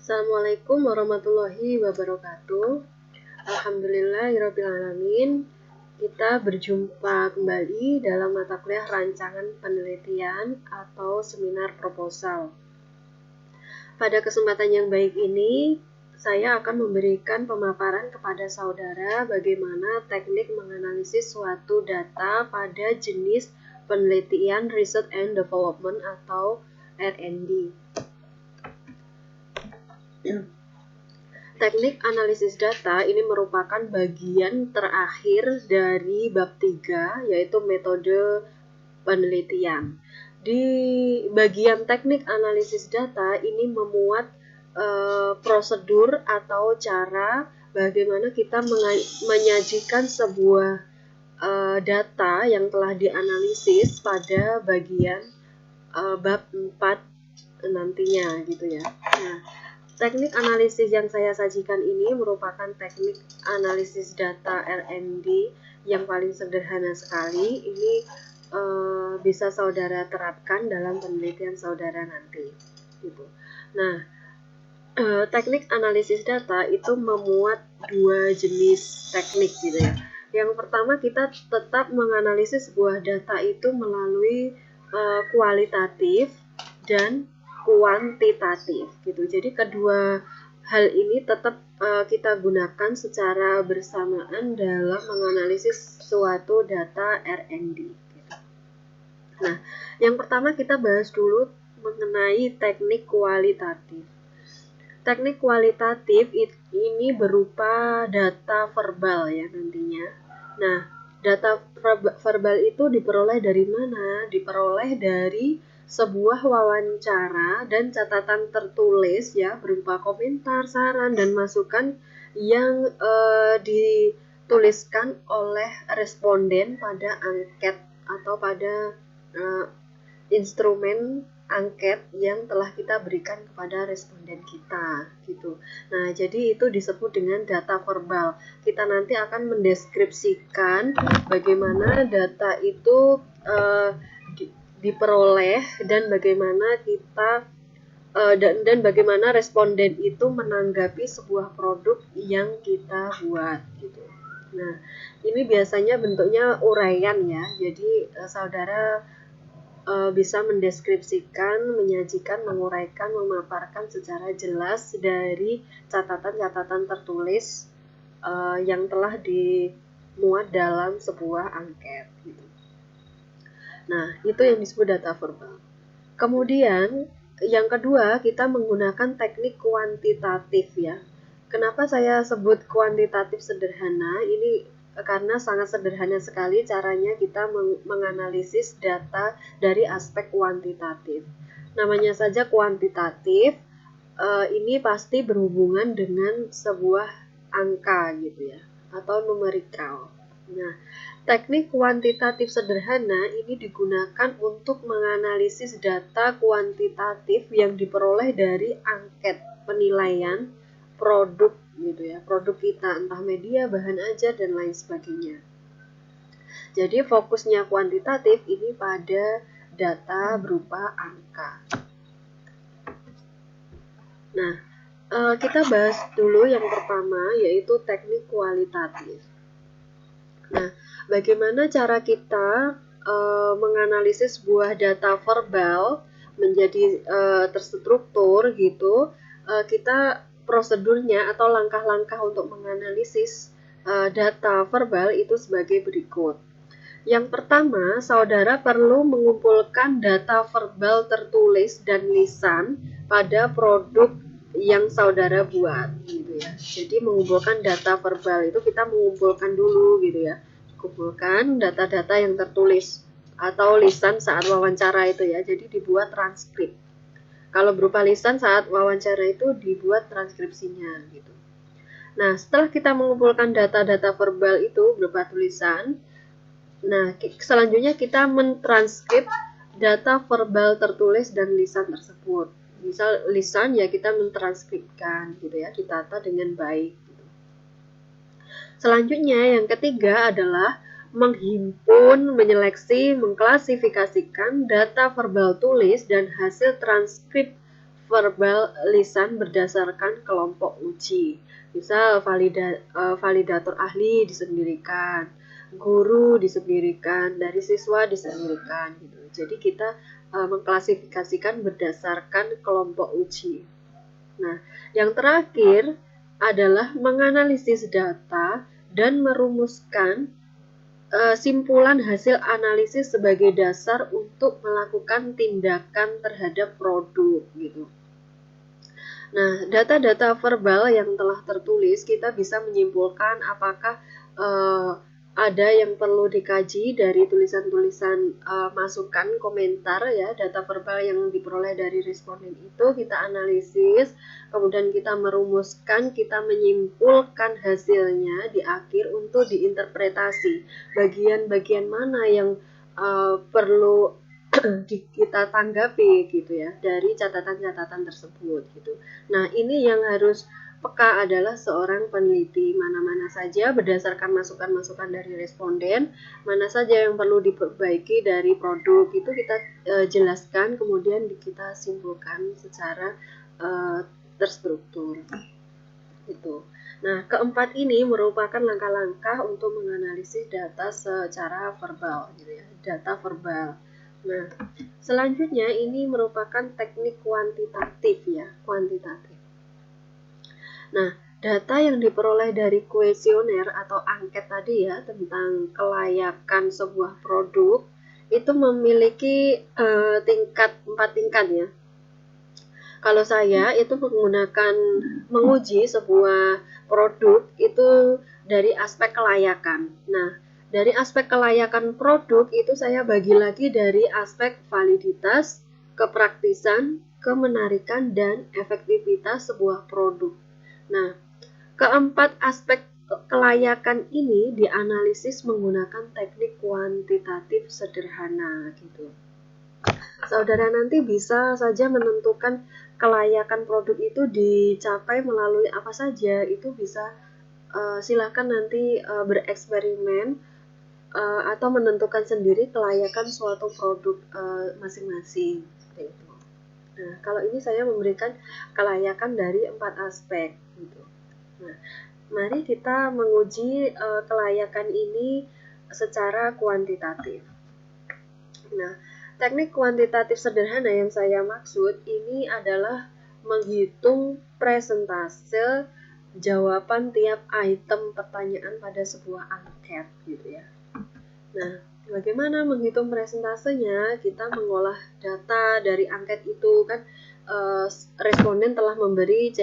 Assalamualaikum warahmatullahi wabarakatuh. Alhamdulillahirrabbilalamin. Kita berjumpa kembali dalam mata kuliah rancangan penelitian atau seminar proposal. Pada kesempatan yang baik ini, saya akan memberikan pemaparan kepada saudara bagaimana teknik menganalisis suatu data pada jenis penelitian Research and Development atau R&D. Teknik analisis data ini merupakan bagian terakhir dari bab 3, yaitu metode penelitian. Di bagian teknik analisis data ini memuat prosedur atau cara bagaimana kita menyajikan sebuah data yang telah dianalisis pada bagian bab 4 nantinya gitu ya. Nah, teknik analisis yang saya sajikan ini merupakan teknik analisis data R&D yang paling sederhana sekali. Ini bisa saudara terapkan dalam penelitian saudara nanti. Gitu. Nah, teknik analisis data itu memuat dua jenis teknik gitu ya. Yang pertama, kita tetap menganalisis sebuah data itu melalui kualitatif dan kuantitatif gitu. Jadi kedua hal ini tetap kita gunakan secara bersamaan dalam menganalisis suatu data R&D gitu. Nah, yang pertama kita bahas dulu mengenai teknik kualitatif. Teknik kualitatif ini berupa data verbal ya nantinya. Nah, data verbal itu diperoleh dari mana? Diperoleh dari sebuah wawancara dan catatan tertulis ya berupa komentar, saran, dan masukan yang dituliskan oleh responden pada angket atau pada instrumen angket yang telah kita berikan kepada responden kita gitu. Nah, jadi itu disebut dengan data verbal. Kita nanti akan mendeskripsikan bagaimana data itu diperoleh dan bagaimana kita dan bagaimana responden itu menanggapi sebuah produk yang kita buat gitu. Nah, ini biasanya bentuknya uraian ya. Jadi saudara bisa mendeskripsikan, menyajikan, menguraikan, memaparkan secara jelas dari catatan-catatan tertulis yang telah dimuat dalam sebuah angket gitu. Nah, itu yang disebut data verbal. Kemudian yang kedua, kita menggunakan teknik kuantitatif ya. Kenapa saya sebut kuantitatif sederhana? Ini karena sangat sederhana sekali caranya kita menganalisis data dari aspek kuantitatif. Namanya saja kuantitatif, ini pasti berhubungan dengan sebuah angka gitu ya, atau numerikal. Nah, teknik kuantitatif sederhana ini digunakan untuk menganalisis data kuantitatif yang diperoleh dari angket penilaian produk gitu ya, produk kita entah media, bahan ajar dan lain sebagainya. Jadi fokusnya kuantitatif ini pada data berupa angka. Nah, kita bahas dulu yang pertama yaitu teknik kualitatif. Nah, bagaimana cara kita menganalisis sebuah data verbal menjadi terstruktur gitu? Kita prosedurnya atau langkah-langkah untuk menganalisis data verbal itu sebagai berikut. Yang pertama, saudara perlu mengumpulkan data verbal tertulis dan lisan pada produk yang saudara buat gitu ya. Jadi mengumpulkan data verbal itu kita mengumpulkan dulu gitu ya. Kumpulkan data-data yang tertulis atau lisan saat wawancara itu ya. Jadi dibuat transkrip. Kalau berupa lisan saat wawancara itu dibuat transkripsinya gitu. Nah, setelah kita mengumpulkan data-data verbal itu berupa tulisan, nah selanjutnya kita mentranskrip data verbal tertulis dan lisan tersebut. Misal lisan ya kita mentranskripkan gitu ya, ditata dengan baik gitu. Selanjutnya yang ketiga adalah menghimpun, menyeleksi, mengklasifikasikan data verbal tulis dan hasil transkrip verbal lisan berdasarkan kelompok uji. Misal validator ahli disendirikan, guru disendirikan, dari siswa disendirikan gitu. Jadi kita mengklasifikasikan berdasarkan kelompok uji. Nah, yang terakhir adalah menganalisis data dan merumuskan simpulan hasil analisis sebagai dasar untuk melakukan tindakan terhadap produk gitu. Nah, data-data verbal yang telah tertulis kita bisa menyimpulkan apakah ada yang perlu dikaji dari tulisan-tulisan masukan komentar ya, data verbal yang diperoleh dari responden itu kita analisis, kemudian kita merumuskan, kita menyimpulkan hasilnya di akhir untuk diinterpretasi bagian-bagian mana yang perlu kita tanggapi gitu ya dari catatan-catatan tersebut gitu. Nah, ini yang harus peka adalah seorang peneliti, mana-mana saja berdasarkan masukan-masukan dari responden, mana saja yang perlu diperbaiki dari produk itu kita jelaskan, kemudian kita simpulkan secara terstruktur gitu. Nah, keempat ini merupakan langkah-langkah untuk menganalisis data secara verbal gitu ya, data verbal. Nah, selanjutnya ini merupakan teknik kuantitatif ya, kuantitatif. Nah, data yang diperoleh dari kuesioner atau angket tadi ya tentang kelayakan sebuah produk itu memiliki 4 tingkat ya. Kalau saya itu menggunakan menguji sebuah produk itu dari aspek kelayakan. Nah, dari aspek kelayakan produk itu saya bagi lagi dari aspek validitas, kepraktisan, kemenarikan, dan efektivitas sebuah produk. Nah, keempat aspek kelayakan ini dianalisis menggunakan teknik kuantitatif sederhana gitu. Saudara nanti bisa saja menentukan kelayakan produk itu dicapai melalui apa saja. Itu bisa silakan nanti bereksperimen atau menentukan sendiri kelayakan suatu produk masing-masing. Seperti itu. Nah, kalau ini saya memberikan kelayakan dari 4 aspek. Gitu. Nah, mari kita menguji kelayakan ini secara kuantitatif. Nah, teknik kuantitatif sederhana yang saya maksud ini adalah menghitung presentase jawaban tiap item pertanyaan pada sebuah angket gitu ya. Nah, bagaimana menghitung presentasenya? Kita mengolah data dari angket itu kan responden telah memberi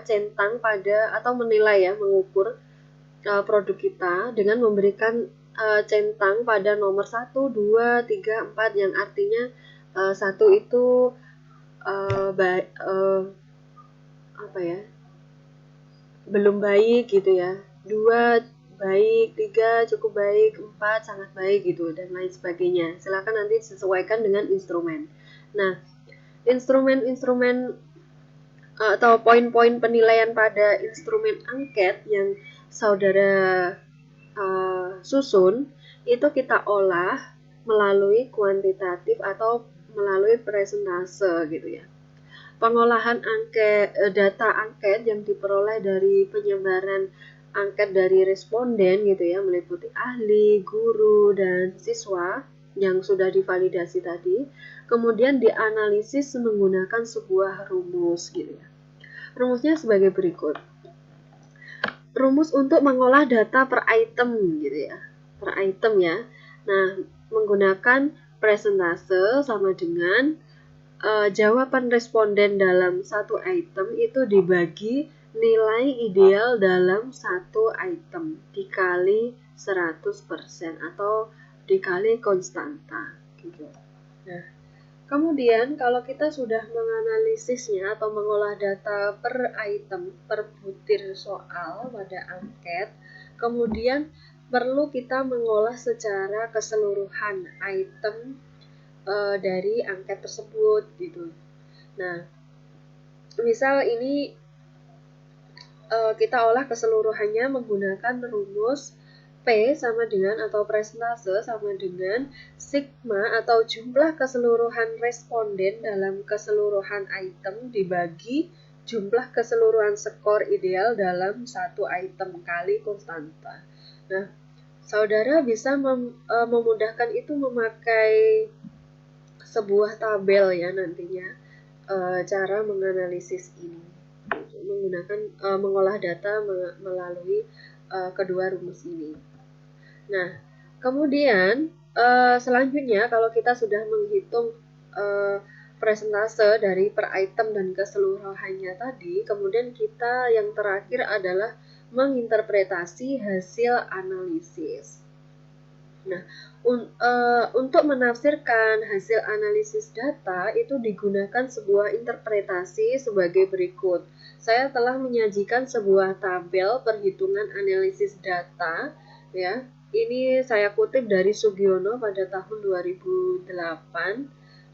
centang pada atau menilai ya, mengukur produk kita dengan memberikan centang pada nomor 1, 2, 3, 4 yang artinya 1 itu apa ya, belum baik gitu ya, 2 baik, 3 cukup baik, 4 sangat baik gitu dan lain sebagainya. Silakan nanti sesuaikan dengan instrumen. Nah, instrumen-instrumen atau poin-poin penilaian pada instrumen angket yang saudara susun itu kita olah melalui kuantitatif atau melalui presentase gitu ya. Pengolahan data angket yang diperoleh dari penyebaran angket dari responden gitu ya, meliputi ahli, guru, dan siswa yang sudah divalidasi tadi, kemudian dianalisis menggunakan sebuah rumus gitu ya. Rumusnya sebagai berikut. Rumus untuk mengolah data per item gitu ya, per item ya. Nah, menggunakan presentase sama dengan jawaban responden dalam satu item itu dibagi nilai ideal dalam satu item dikali 100% atau dikali konstanta gitu. Nah, kemudian kalau kita sudah menganalisisnya atau mengolah data per item, per butir soal pada angket, kemudian perlu kita mengolah secara keseluruhan item dari angket tersebut gitu. Nah, misal ini kita olah keseluruhannya menggunakan rumus P sama dengan atau presentase sama dengan sigma atau jumlah keseluruhan responden dalam keseluruhan item dibagi jumlah keseluruhan skor ideal dalam satu item kali konstanta. Nah, saudara bisa memudahkan itu memakai sebuah tabel ya nantinya, cara menganalisis ini menggunakan mengolah data melalui kedua rumus ini. Nah, kemudian selanjutnya kalau kita sudah menghitung presentase dari per item dan keseluruhannya tadi, kemudian kita yang terakhir adalah menginterpretasi hasil analisis. Nah, untuk menafsirkan hasil analisis data itu digunakan sebuah interpretasi sebagai berikut. Saya telah menyajikan sebuah tabel perhitungan analisis data, ya. Ini saya kutip dari Sugiono pada tahun 2008,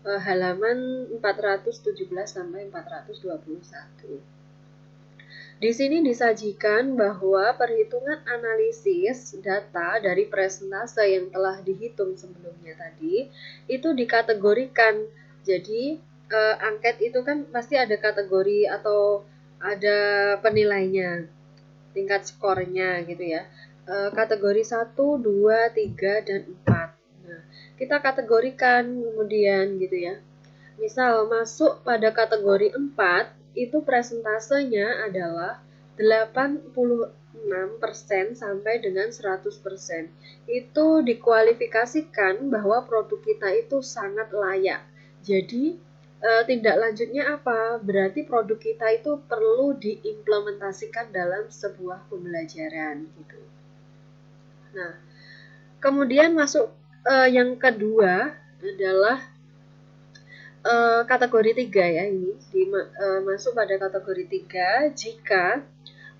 halaman 417 sampai 421. Di sini disajikan bahwa perhitungan analisis data dari presentase yang telah dihitung sebelumnya tadi itu dikategorikan. Jadi angket itu kan pasti ada kategori atau ada penilainya, tingkat skornya gitu ya. Kategori 1, 2, 3, dan 4. Nah, kita kategorikan kemudian gitu ya. Misal masuk pada kategori 4, itu presentasenya adalah 86% sampai dengan 100%. Itu dikualifikasikan bahwa produk kita itu sangat layak. Jadi tindak lanjutnya apa? Berarti produk kita itu perlu diimplementasikan dalam sebuah pembelajaran gitu. Nah, kemudian masuk yang kedua adalah kategori 3 ya, ini masuk pada kategori 3 jika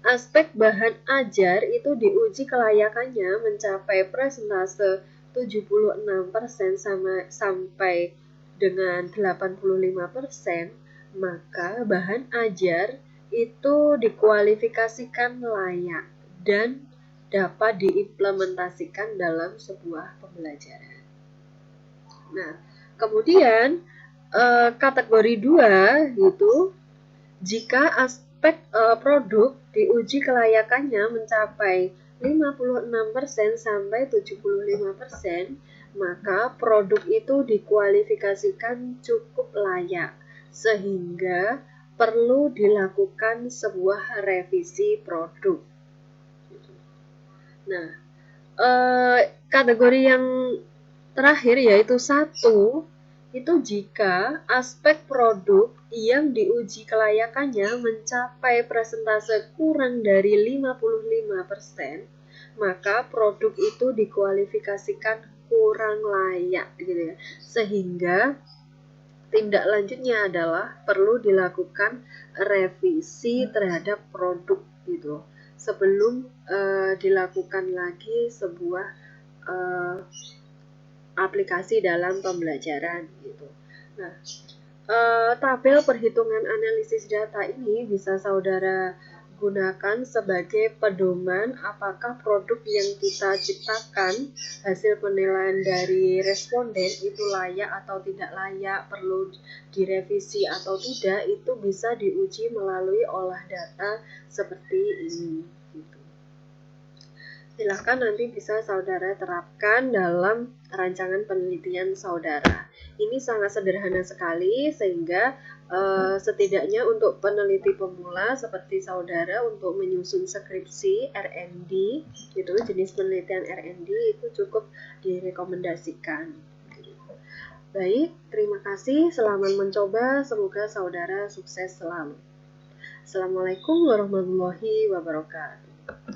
aspek bahan ajar itu diuji kelayakannya mencapai presentase 76% sampai dengan 85%, maka bahan ajar itu dikualifikasikan layak dan dapat diimplementasikan dalam sebuah pembelajaran. Nah, kemudian kategori 2 gitu, jika aspek produk diuji kelayakannya mencapai 56% sampai 75%, maka produk itu dikualifikasikan cukup layak sehingga perlu dilakukan sebuah revisi produk. Nah, kategori yang terakhir yaitu 1, itu jika aspek produk yang diuji kelayakannya mencapai presentase kurang dari 55%, maka produk itu dikualifikasikan kurang layak gitu ya. Sehingga tindak lanjutnya adalah perlu dilakukan revisi terhadap produk gitu sebelum dilakukan lagi sebuah aplikasi dalam pembelajaran gitu. Nah, tabel perhitungan analisis data ini bisa saudara gunakan sebagai pedoman apakah produk yang kita ciptakan, hasil penilaian dari responden itu layak atau tidak layak, perlu direvisi atau tidak, itu bisa diuji melalui olah data seperti ini. Silahkan nanti bisa saudara terapkan dalam rancangan penelitian saudara. Ini sangat sederhana sekali sehingga setidaknya untuk peneliti pemula seperti saudara untuk menyusun skripsi R&D gitu, jenis penelitian R&D itu cukup direkomendasikan. Baik, terima kasih. Selamat mencoba. Semoga saudara sukses selalu. Assalamualaikum warahmatullahi wabarakatuh.